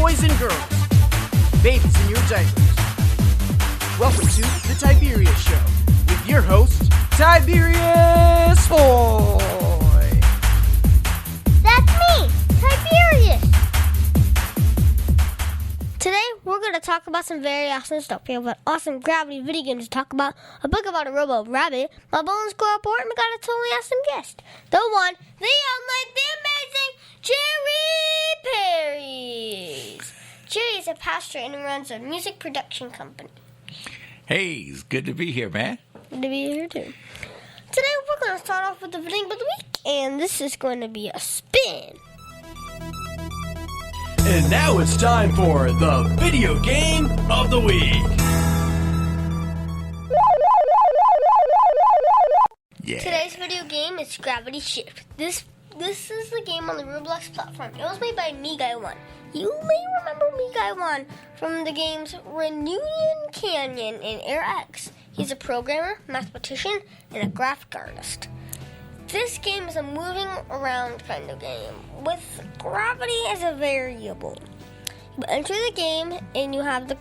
boys and girls, babies in your diapers. Welcome to the Tiberius Show with your host, Tiberius Boy. That's me, Tiberius. Today, we're going to talk about some very awesome stuff. We have an awesome gravity video game to talk about, a book about a robo-rabbit, my bonus squirrel report, and we got a totally awesome guest. The one, the only, the amazing Jerry Parries. Jerry is a pastor and runs a music production company. Hey, it's good to be here, man. Good to be here, too. Today, we're going to start off with the video game of the week, and this is going to be a spin. And now it's time for the video game of the week. Yeah. Today's video game is Gravity Shift. This is the game on the Roblox platform. It was made by Me Guy One. You may remember Me Guy One from the games Reunion Canyon and Air X. He's a programmer, mathematician, and a graphic artist. This game is a moving around kind of game with gravity as a variable. You enter the game and you have the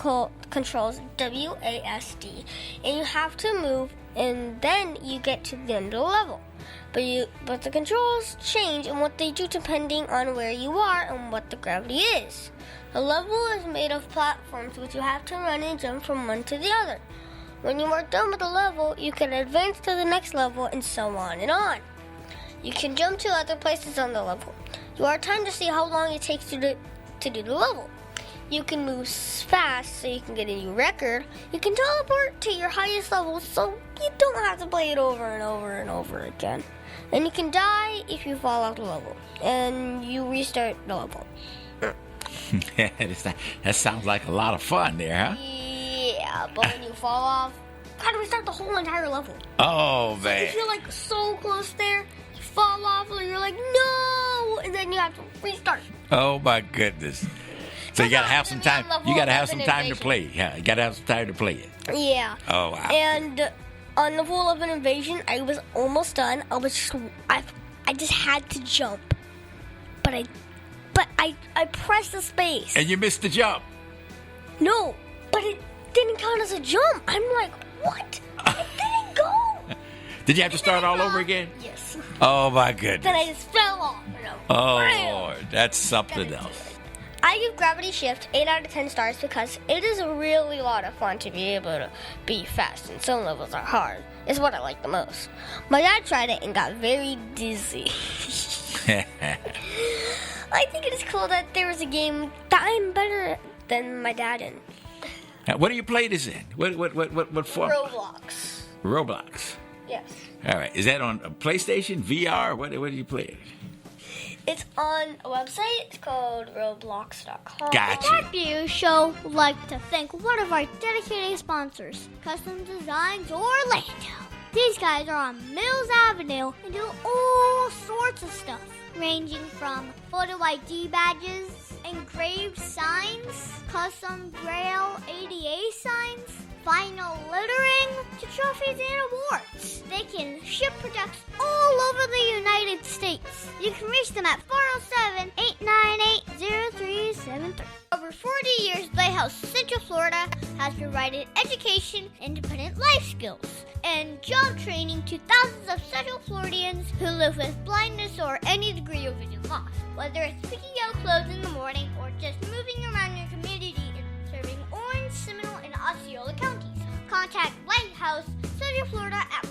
controls WASD, and you have to move, and then you get to the end of the level. But the controls change and what they do depending on where you are and what the gravity is. The level is made of platforms which you have to run and jump from one to the other. When you are done with the level, you can advance to the next level and so on and on. You can jump to other places on the level. You are timed to see how long it takes you to do the level. You can move fast so you can get a new record. You can teleport to your highest level so you don't have to play it over and over and over again. And you can die if you fall off the level. And you restart the level. That sounds like a lot of fun there, huh? Yeah, but when you fall off, you gotta restart the whole entire level. Oh, man. If you're like so close there, you fall off and you're like, no! And then you have to restart. Oh, my goodness. So you gotta have some time. You gotta have some time to play. Yeah, you gotta have some time to play it. Yeah. Oh, wow. And on the full of an invasion, I was almost done. I just had to jump, but I pressed the space. And you missed the jump. No, but it didn't count as a jump. I'm like, what? It didn't go. Did you have to start all over again? Yes. Oh, my goodness. Then I just fell off. Oh, Lord, that's something else. I give Gravity Shift 8 out of 10 stars because it is a really lot of fun to be able to be fast, and some levels are hard. It's what I like the most. My dad tried it and got very dizzy. I think it is cool that there is a game that I'm better than my dad in. Now, what do you play this in? What form? Roblox. Roblox. Yes. All right. Is that on a PlayStation, VR? What do you play it? It's on a website. It's called Roblox.com. Gotcha. The Tiberius Show would like to thank one of our dedicated sponsors, Custom Designs Orlando. These guys are on Mills Avenue and do all sorts of stuff, ranging from photo ID badges, engraved signs, custom Braille ADA signs, vinyl lettering, to trophies and awards. They can ship products all over the United States. You can reach them at 407-898-0373. Over 40 years, Lighthouse Central Florida has provided education, independent life skills, and job training to thousands of Central Floridians who live with blindness or any degree of vision loss. Whether it's picking out clothes in the morning or just moving around your community and serving Orange, Seminole, and Osceola counties. Contact Lighthouse Central Florida at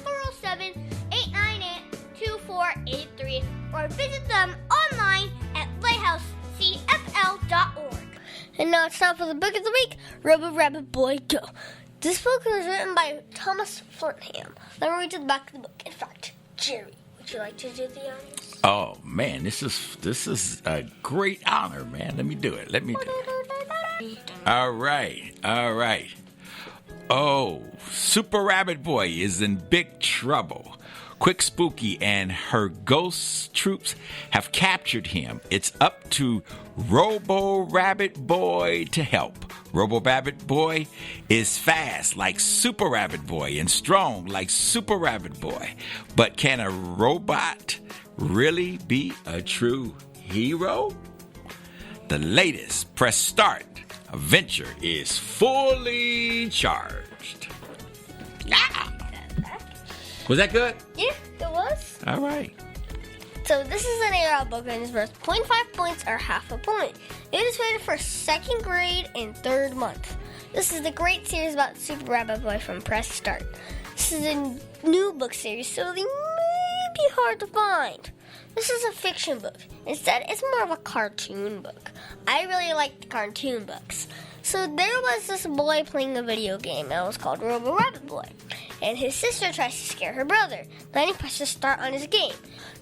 407-898-2483 or visit them online at lighthousecfl.org. And now it's time for the book of the week, Robo Rabbit Boy Go. This book was written by Thomas Flintham. Let me read to the back of the book. In fact, Jerry, would you like to do the honors? Oh, man, this is a great honor, man. Let me do it. All right. Oh, Super Rabbit Boy is in big trouble. Quick Spooky and her ghost troops have captured him. It's up to Robo Rabbit Boy to help. Robo Rabbit Boy is fast like Super Rabbit Boy and strong like Super Rabbit Boy. But can a robot really be a true hero? the latest Press Start adventure is fully charged. Ah! Was that good? Yeah, it was. All right. So this is an AR book and it's worth 0.5 points or half a point. It is rated for 2nd grade and 3rd month. This is the great series about Super Rabbit Boy from Press Start. This is a new book series, so they may be hard to find. This is a fiction book. Instead, it's more of a cartoon book. I really like the cartoon books. So there was this boy playing a video game. It was called Robo Rabbit Boy. And his sister tries to scare her brother. Then he presses start on his game.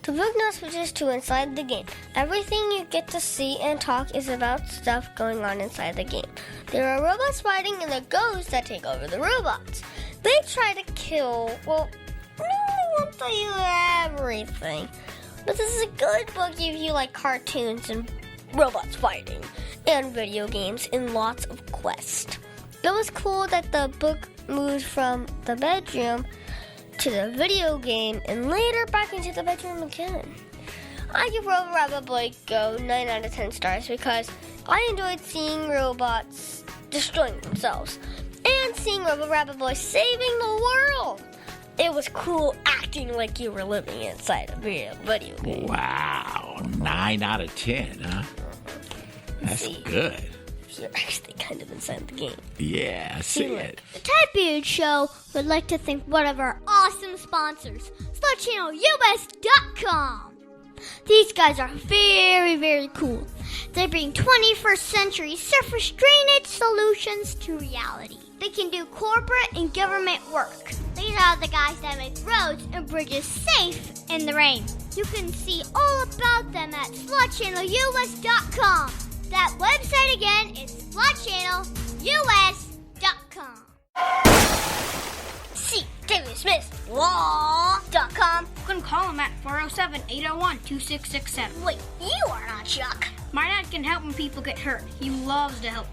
The book now switches to inside the game. Everything you get to see and talk is about stuff going on inside the game. There are robots fighting and the ghosts that take over the robots. They try to kill, well, no, I won't tell you everything. But this is a good book if you like cartoons and robots fighting and video games and lots of quests. It was cool that the book moved from the bedroom to the video game and later back into the bedroom again. I give Robo Rabbit Boy Go 9 out of 10 stars because I enjoyed seeing robots destroying themselves and seeing Robo Rabbit Boy saving the world. It was cool acting like you were living inside a video game. Wow, 9 out of 10, huh? That's good. You're actually kind of inside the game. Yeah, I see it. The Tiberius Show would like to thank one of our awesome sponsors, SlutChannelUS.com. These guys are very, very cool. They bring 21st century surface drainage solutions to reality. They can do corporate and government work. These are the guys that make roads and bridges safe in the rain. You can see all about them at SlutChannelUS.com. That website again is SlutChannelUS.com. See David Smith Law.com. You can call him at 407-801-2667. Wait, you are not Chuck. My dad can help when people get hurt. He loves to help.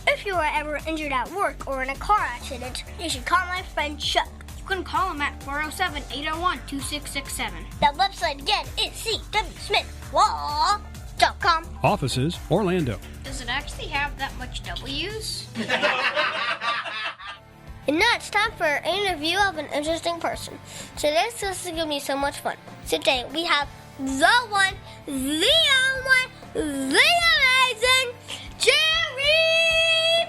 If you are ever injured at work or in a car accident, you should call my friend Chuck. You can call him at 407-801-2667. That website again is cwsmithlaw.com. Offices, Orlando. Does it actually have that much W's? And now it's time for an interview of an interesting person. Today's this is going to be so much fun. Today we have the one, the only, the amazing Jerry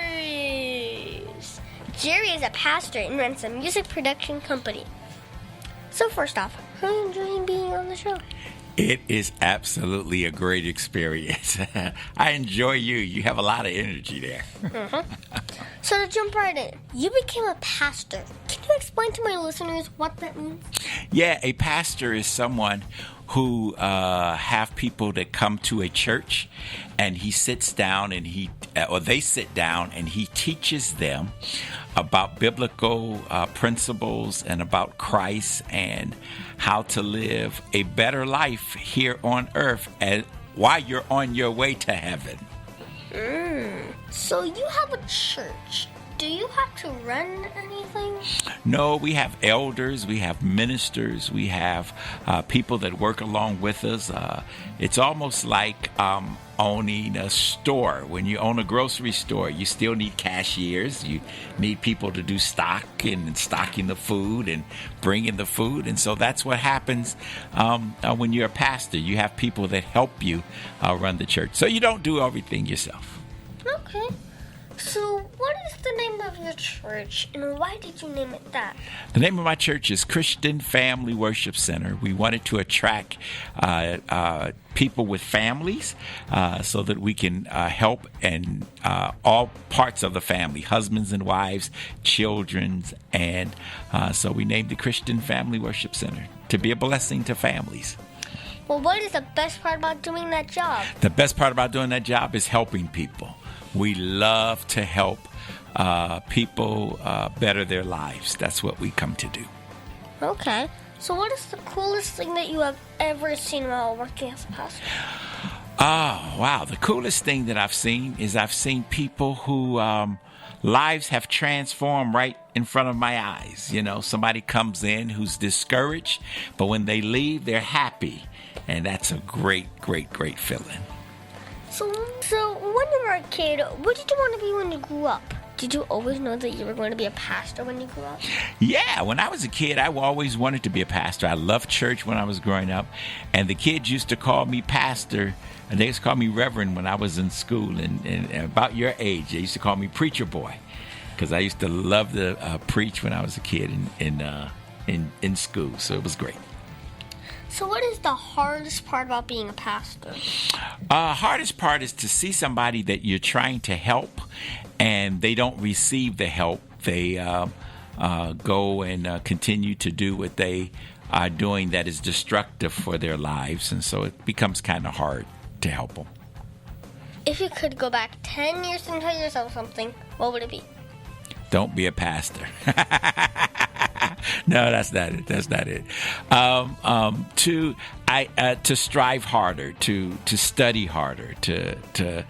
Parries. Jerry is a pastor and runs a music production company. So first off, how are you enjoying being on the show? It is absolutely a great experience. I enjoy you. You have a lot of energy there. So to jump right in, you became a pastor. Can you explain to my listeners what that means? Yeah, a pastor is someone who have people that come to a church, and he sits down and they sit down and he teaches them about biblical principles and about Christ and how to live a better life here on earth while you're on your way to heaven. So you have a church. Do you have to run anything? No, we have elders, we have ministers, we have people that work along with us. It's almost like owning a store. When you own a grocery store, you still need cashiers. You need people to do stocking the food and bringing the food. And so that's what happens when you're a pastor. You have people that help you run the church. So you don't do everything yourself. Okay. So what is the name of your church and why did you name it that? The name of my church is Christian Family Worship Center. We wanted to attract people with families so that we can help in all parts of the family, husbands and wives, children, and so we named the Christian Family Worship Center to be a blessing to families. Well, what is the best part about doing that job? The best part about doing that job is helping people. We love to help people better their lives. That's what we come to do. Okay. So what is the coolest thing that you have ever seen while working as a pastor? Oh, wow. The coolest thing that I've seen is I've seen people who lives have transformed right in front of my eyes. You know, somebody comes in who's discouraged, but when they leave, they're happy. And that's a great, great, great feeling. So when you were a kid, what did you want to be when you grew up? Did you always know that you were going to be a pastor when you grew up? Yeah, when I was a kid, I always wanted to be a pastor. I loved church when I was growing up, and the kids used to call me pastor, and they used to call me reverend when I was in school. And about your age, they used to call me preacher boy, because I used to love to preach when I was a kid in school. So it was great. So what is the hardest part about being a pastor? Hardest part is to see somebody that you're trying to help and they don't receive the help. They go and continue to do what they are doing that is destructive for their lives. And so it becomes kind of hard to help them. If you could go back 10 years and tell yourself something, what would it be? Don't be a pastor. No, that's not it. That's not it. To strive harder, to study harder, to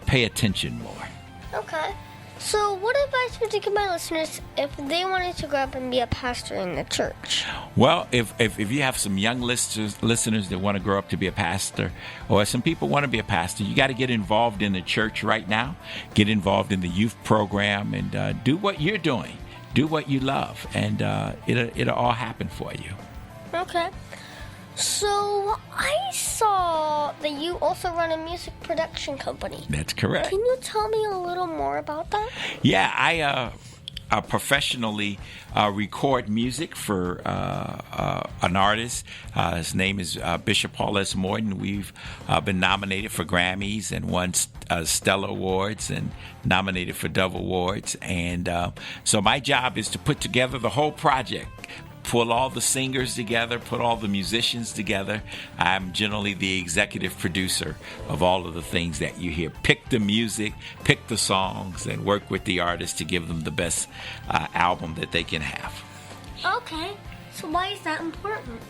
pay attention more. Okay. So what advice would you give my listeners if they wanted to grow up and be a pastor in the church? Well, if you have some young listeners that want to grow up to be a pastor, or some people want to be a pastor, you got to get involved in the church right now. Get involved in the youth program and do what you're doing. Do what you love, and it'll all happen for you. Okay. So I saw that you also run a music production company. That's correct. Can you tell me a little more about that? Yeah, I professionally record music for an artist. His name is Bishop Paul S. Morton. We've been nominated for Grammys and won Stellar Awards and nominated for Dove Awards. And so my job is to put together the whole project. Pull all the singers together, put all the musicians together. I'm generally the executive producer of all of the things that you hear. Pick the music, pick the songs, and work with the artists to give them the best album that they can have. Okay. So why is that important?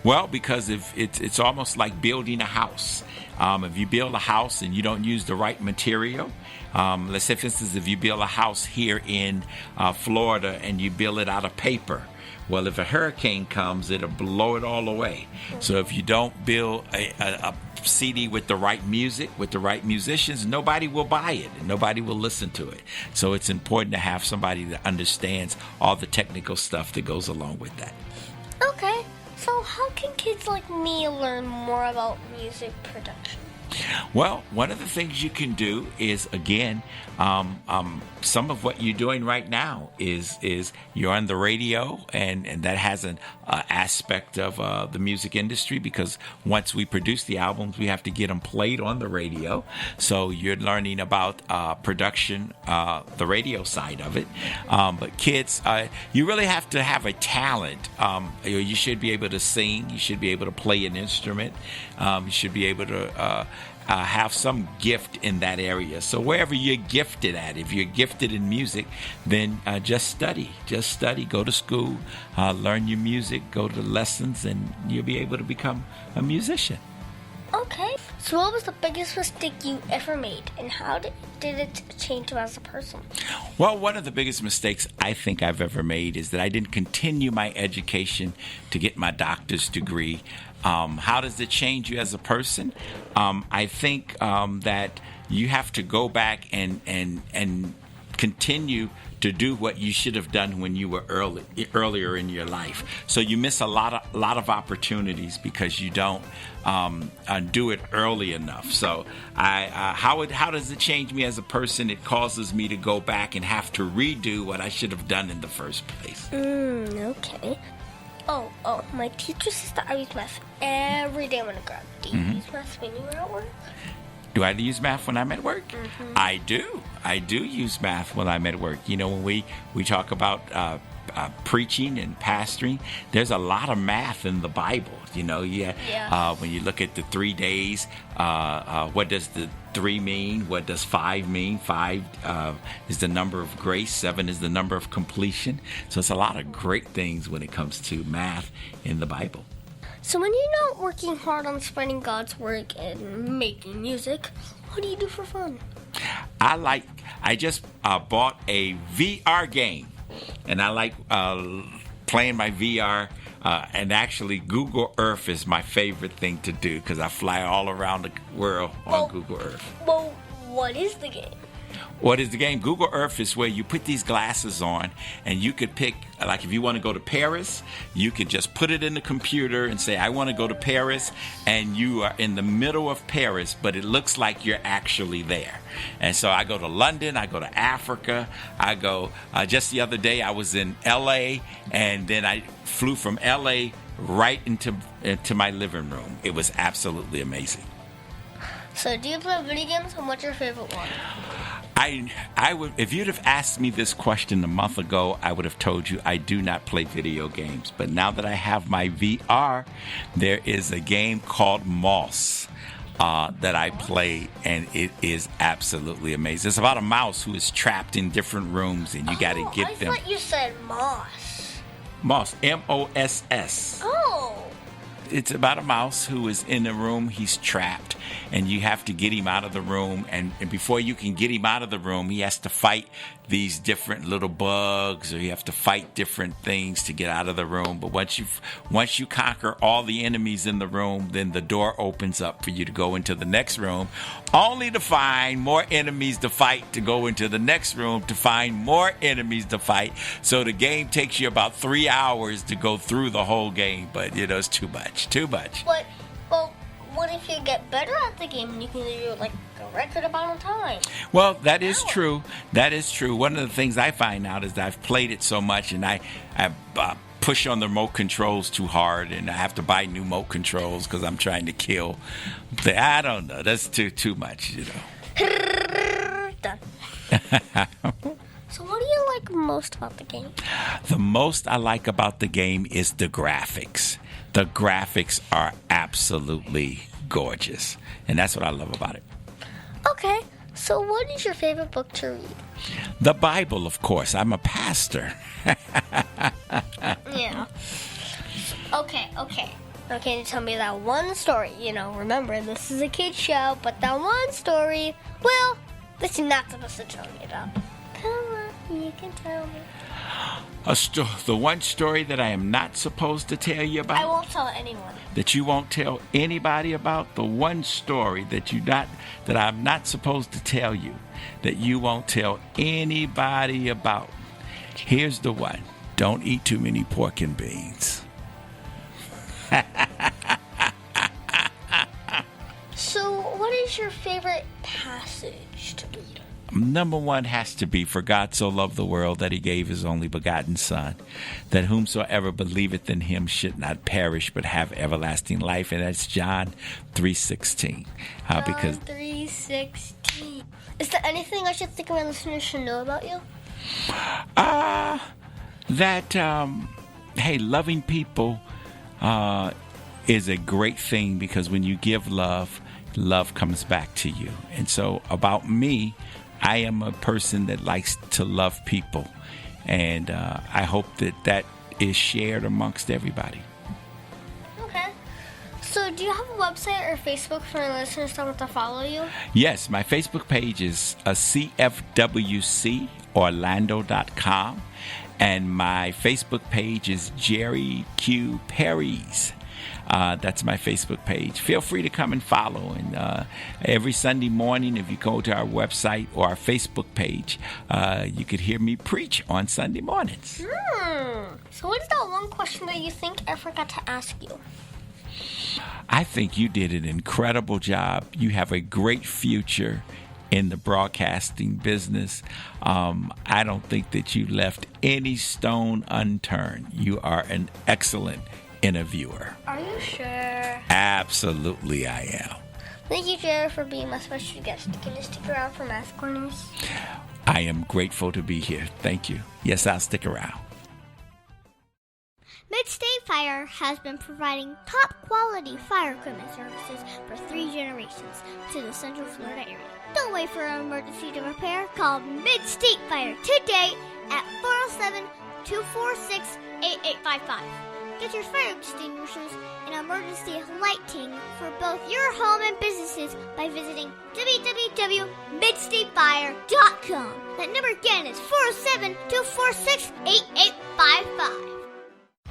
Well, because if it's almost like building a house. If you build a house and you don't use the right material, let's say, for instance, if you build a house here in Florida and you build it out of paper, well, if a hurricane comes, it'll blow it all away. So if you don't build a CD with the right music, with the right musicians, nobody will buy it and nobody will listen to it. So it's important to have somebody that understands all the technical stuff that goes along with that. Okay. So how can kids like me learn more about music production? Well, one of the things you can do is, again, some of what you're doing right now is you're on the radio, and that has an aspect of the music industry, because once we produce the albums, we have to get them played on the radio. So you're learning about production, the radio side of it. But kids, you really have to have a talent. You should be able to sing. You should be able to play an instrument. You should be able to have some gift in that area. So wherever you're gifted at, if you're gifted in music, then just study. Just study. Go to school. Learn your music. Go to lessons, and you'll be able to become a musician. Okay. So what was the biggest mistake you ever made, and how did it change you as a person? Well, one of the biggest mistakes I think I've ever made is that I didn't continue my education to get my doctor's degree. How does it change you as a person? I think that you have to go back and continue to do what you should have done when you were earlier in your life. So you miss a lot of opportunities because you don't do it early enough. So how does it change me as a person? It causes me to go back and have to redo what I should have done in the first place. Okay. Oh, my teacher says that I use math every day when I grab. Do you use math when you were at work? Do I use math when I'm at work? I do. I do use math when I'm at work. You know, when we talk about preaching and pastoring, there's a lot of math in the Bible. You know, when you look at the 3 days, what does the 3 mean? What does 5 mean? 5 is the number of grace. 7 is the number of completion. So it's a lot of great things when it comes to math in the Bible. So when you're not working hard on spreading God's work and making music, what do you do for fun? I just bought a VR game, and I like playing my VR. And actually, Google Earth is my favorite thing to do because I fly all around the world on Google Earth. Well, what is the game? What is the game? Google Earth is where you put these glasses on and you could pick, like if you want to go to Paris, you could just put it in the computer and say, I want to go to Paris, and you are in the middle of Paris, but it looks like you're actually there. And so I go to London, I go to Africa, I go, just the other day I was in LA, and then I flew from LA right into my living room. It was absolutely amazing. So, do you play video games, and what's your favorite one? I would, if you'd have asked me this question a month ago, I would have told you I do not play video games. But now that I have my VR, there is a game called Moss that I play, and it is absolutely amazing. It's about a mouse who is trapped in different rooms, and you got to get them. I thought you said Moss. Moss, M-O-S-S. Oh. It's about a mouse who is in a room. He's trapped, and you have to get him out of the room. And before you can get him out of the room, he has to fight these different little bugs, or you have to fight different things to get out of the room. But once you conquer all the enemies in the room, then the door opens up for you to go into the next room, only to find more enemies to fight, to go into the next room to find more enemies to fight. So the game takes you about 3 hours to go through the whole game, but it's too much. But, well, what if you get better at the game and you can do like a record amount of time? Well, that is true. That is true. One of the things I find out is that I've played it so much, and I push on the remote controls too hard, and I have to buy new remote controls because I'm trying to kill. I don't know. That's too much, Done. So what do you like most about the game? The most I like about the game is the graphics. The graphics are absolutely gorgeous, and that's what I love about it. Okay, so what is your favorite book to read? The Bible, of course. I'm a pastor. Yeah. Okay, tell me that one story. Remember, this is a kid's show, but that one story, well, that you're not supposed to tell me about. Come on, you can tell me. The one story that I am not supposed to tell you about? I won't tell anyone. That you won't tell anybody about? The one story that I'm not supposed to tell you, that you won't tell anybody about. Here's the one. Don't eat too many pork and beans. So, what is your favorite passage to read? Number one has to be, for God so loved the world that he gave his only begotten Son, that whomsoever believeth in him should not perish but have everlasting life. And that's John 3:16. John 3:16. Is there anything I should think my listeners should know about you? Hey, loving people is a great thing, because when you give love, love comes back to you. And so about me, I am a person that likes to love people, and I hope that is shared amongst everybody. Okay. So do you have a website or Facebook for our listeners that want to follow you? Yes, my Facebook page is cfwcorlando.com, and my Facebook page is Jerry Q. Parries. That's my Facebook page. Feel free to come and follow. And every Sunday morning, if you go to our website or our Facebook page, you could hear me preach on Sunday mornings. So what is that one question that you think I forgot to ask you? I think you did an incredible job. You have a great future in the broadcasting business. I don't think that you left any stone unturned. You are an excellent interviewer. Are you sure? Absolutely, I am. Thank you, Jerry, for being my special guest. Can you stick around for Math Corners? I am grateful to be here. Thank you. Yes, I'll stick around. Mid-State Fire has been providing top-quality fire equipment services for 3 generations to the Central Florida area. Don't wait for an emergency to repair. Call Mid-State Fire today at 407-246-8855. Get your fire extinguishers and emergency lighting for both your home and businesses by visiting www.midstatefire.com. That number again is 407-246-8855.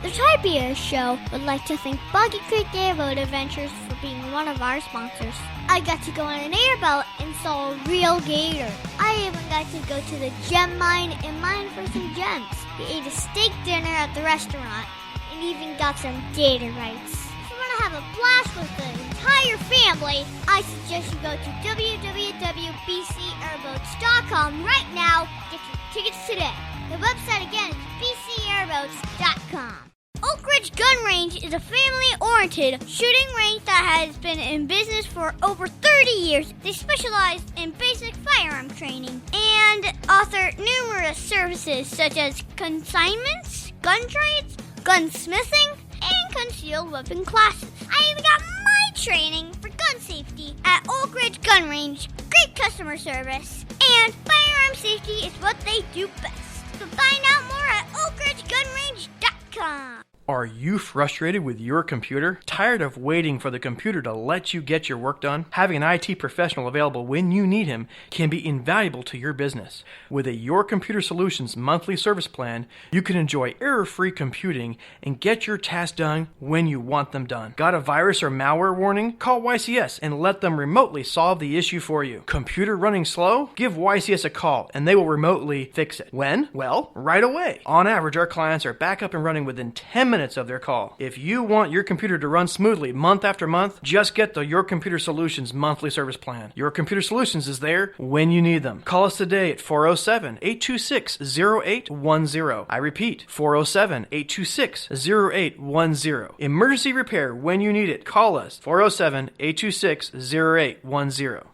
The Tiberius Show would like to thank Buggy Creek Airboat Adventures for being one of our sponsors. I got to go on an airboat and saw a real gator. I even got to go to the gem mine and mine for some gems. We ate a steak dinner at the restaurant and even got some gator rights. If you want to have a blast with the entire family, I suggest you go to www.bcairboats.com right now. Get your tickets today. The website again is bcairboats.com. Oak Ridge Gun Range is a family-oriented shooting range that has been in business for over 30 years. They specialize in basic firearm training and offer numerous services such as consignments, gun trades, gunsmithing, and concealed weapon classes. I even got my training for gun safety at Oak Ridge Gun Range. Great customer service, and firearm safety is what they do best. So find out more at oakridgegunrange.com. Are you frustrated with your computer? Tired of waiting for the computer to let you get your work done? Having an IT professional available when you need him can be invaluable to your business. With a Your Computer Solutions monthly service plan, you can enjoy error-free computing and get your tasks done when you want them done. Got a virus or malware warning? Call YCS and let them remotely solve the issue for you. Computer running slow? Give YCS a call and they will remotely fix it. When? Well, right away. On average, our clients are back up and running within 10 minutes of their call. If you want your computer to run smoothly month after month, just get the Your Computer Solutions monthly service plan. Your Computer Solutions is there when you need them. Call us today at 407-826-0810. I repeat, 407-826-0810. Emergency repair when you need it. Call us, 407-826-0810.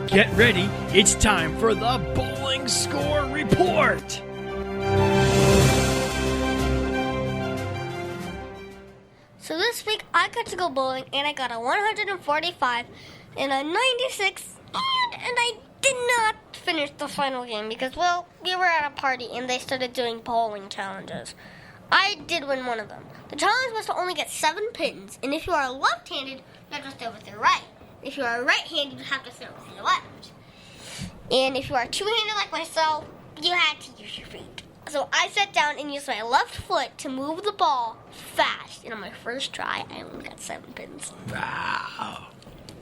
Get ready, it's time for the Bowling Score Report! So this week I got to go bowling and I got a 145 and a 96 and I did not finish the final game because, well, we were at a party and they started doing bowling challenges. I did win one of them. The challenge was to only get 7 pins, and if you are left-handed, you have to throw with your right. If you are right-handed, you have to throw with your left. And if you are two-handed like myself, you had to use your feet. So I sat down and used my left foot to move the ball fast. And on my first try, I only got 7 pins. Wow.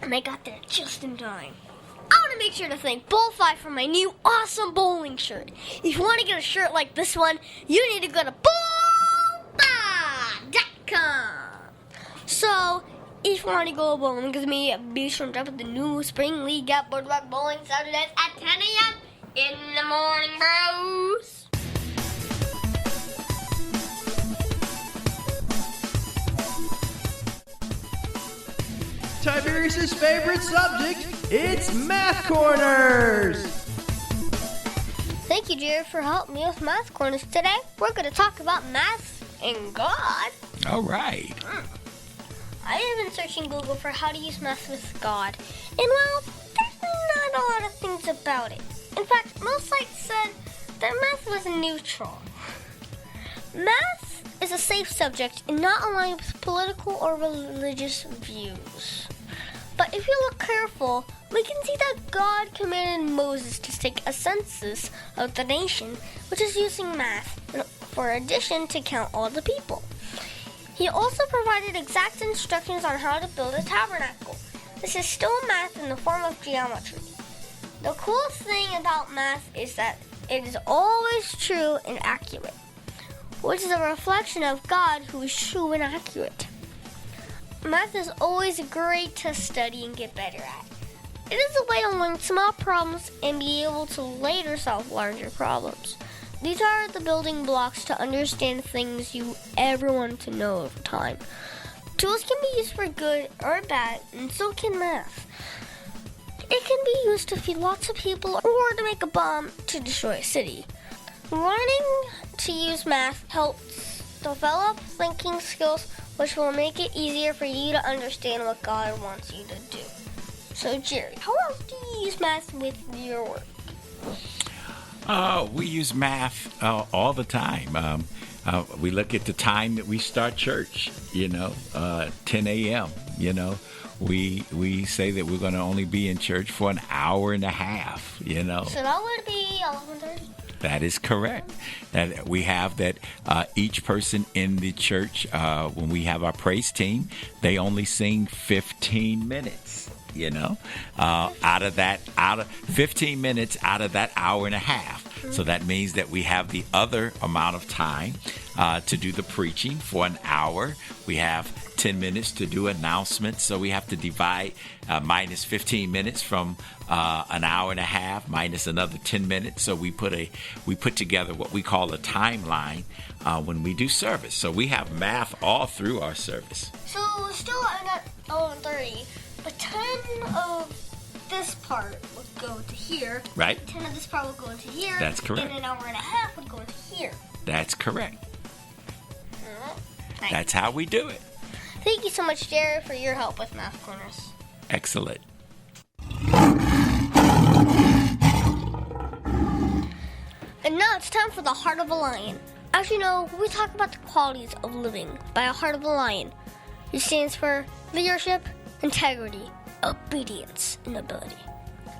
And I got there just in time. I want to make sure to thank Bullfight for my new awesome bowling shirt. If you want to get a shirt like this one, you need to go to bullfight.com. So, if you want to go bowling with me, be sure to jump at the new Spring League at Boardwalk Bowling Saturdays at 10 a.m. in the morning, bros. Tiberius' favorite subject, it's Math Corners! Thank you, Jerry, for helping me with Math Corners today. We're going to talk about math and God. All right. I have been searching Google for how to use math with God, and well, there's not a lot of things about it. In fact, most sites said that math was neutral. Math is a safe subject and not aligned with political or religious views. But if you look careful, we can see that God commanded Moses to take a census of the nation, which is using math for addition to count all the people. He also provided exact instructions on how to build a tabernacle. This is still math in the form of geometry. The cool thing about math is that it is always true and accurate, which is a reflection of God, who is true and accurate. Math is always great to study and get better at. It is a way to learn small problems and be able to later solve larger problems. These are the building blocks to understand things you ever want to know over time. Tools can be used for good or bad, and so can math. It can be used to feed lots of people or to make a bomb to destroy a city. Learning to use math helps develop thinking skills, which will make it easier for you to understand what God wants you to do. So, Jerry, how else do you use math with your work? We use math all the time. We look at the time that we start church, 10 a.m., we say that we're going to only be in church for an hour and a half. So that would be 11:30. That is correct. That we have that each person in the church, when we have our praise team, they only sing 15 minutes. Out of 15 minutes out of that hour and a half. So that means that we have the other amount of time to do the preaching for an hour. We have 10 minutes to do announcements. So we have to divide minus 15 minutes from an hour and a half minus another 10 minutes. So we put together what we call a timeline when we do service. So we have math all through our service. So we're still at 11:30, but 10 of this part would go to here. Right. 10 of this part would go into here. That's correct. And an hour and a half would go into here. That's correct. Nice. That's how we do it. Thank you so much, Jerry, for your help with Math Corners. Excellent. And now it's time for the Heart of a Lion. As you know, we talk about the qualities of living by a Heart of a Lion. It stands for leadership, integrity, obedience, and nobility.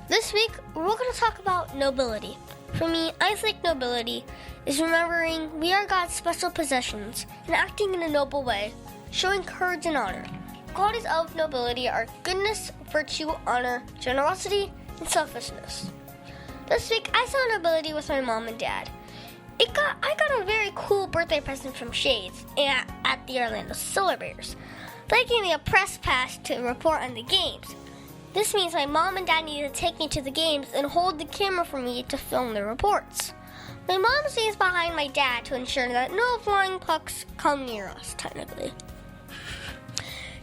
This week, we're going to talk about nobility. For me, I think nobility is remembering we are God's special possessions and acting in a noble way, showing courage and honor. Qualities of nobility are goodness, virtue, honor, generosity, and selflessness. This week, I saw nobility with my mom and dad. I got a very cool birthday present from Shades at the Orlando Solar Bears. They gave me a press pass to report on the games. This means my mom and dad need to take me to the games and hold the camera for me to film the reports. My mom stays behind my dad to ensure that no flying pucks come near us, technically.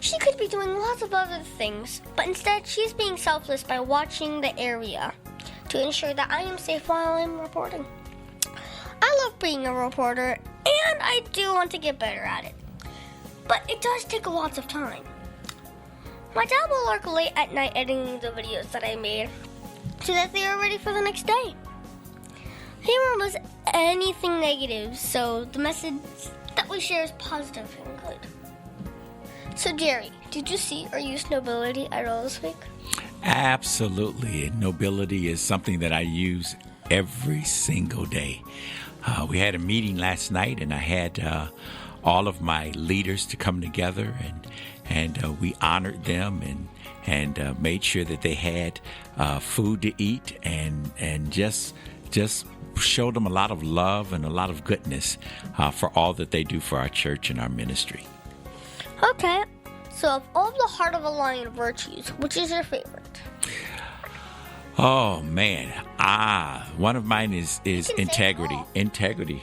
She could be doing lots of other things, but instead she's being selfless by watching the area to ensure that I am safe while I'm reporting. I love being a reporter, and I do want to get better at it. But it does take lots of time. My dad will work late at night editing the videos that I made so that they are ready for the next day. He won't miss anything negative, so the message that we share is positive and good. So Jerry, did you see or use nobility at all this week? Absolutely. Nobility is something that I use every single day. We had a meeting last night, and I had all of my leaders to come together, and we honored them and made sure that they had food to eat, and just showed them a lot of love and a lot of goodness for all that they do for our church and our ministry. Okay, so of all the Heart of a Lion virtues, which is your favorite? Oh man, one of mine is integrity. Integrity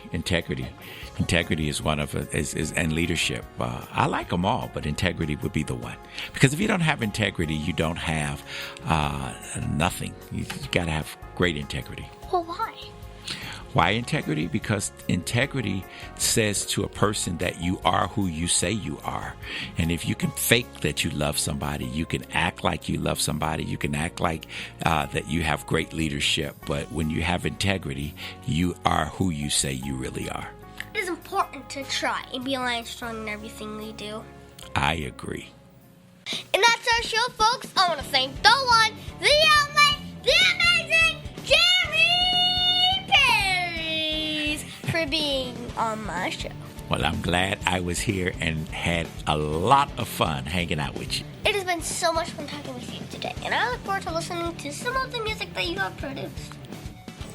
is one of is and leadership. I like them all, but integrity would be the one, because if you don't have integrity, you don't have nothing. You got to have great integrity. Well, why? Why integrity? Because integrity says to a person that you are who you say you are. And if you can fake that you love somebody, you can act like you love somebody, you can act like that you have great leadership. But when you have integrity, you are who you say you really are. It is important to try and be a lion strong in everything we do. I agree. And that's our show, folks. I want to thank the one, the only, the amazing Jerry Parries for being on my show. Well, I'm glad I was here and had a lot of fun hanging out with you. It has been so much fun talking with you today, and I look forward to listening to some of the music that you have produced.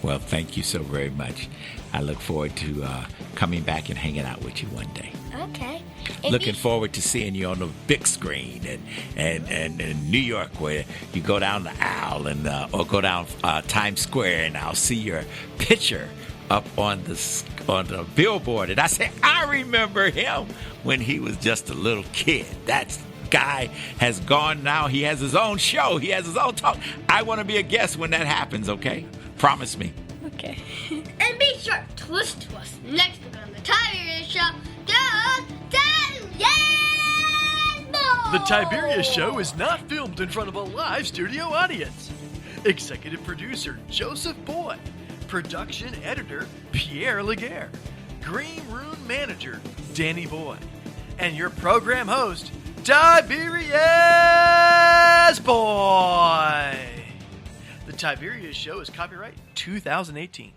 Well, thank you so very much. I look forward to coming back and hanging out with you one day. Okay. Looking forward to seeing you on the big screen and in New York, where you go down the aisle and or go down Times Square, and I'll see your picture up on the billboard, and I say, I remember him when he was just a little kid. That guy has gone now. He has his own show. He has his own talk. I want to be a guest when that happens, okay? Promise me. Okay. And be sure to listen to us next week on the Tiberius Show. The Tiberius Show is not filmed in front of a live studio audience. Executive producer Joseph Boyd. Production editor Pierre Laguerre. Green Room manager Danny Boyd. And your program host, Tiberius Boy. The Tiberius Show is copyright 2018.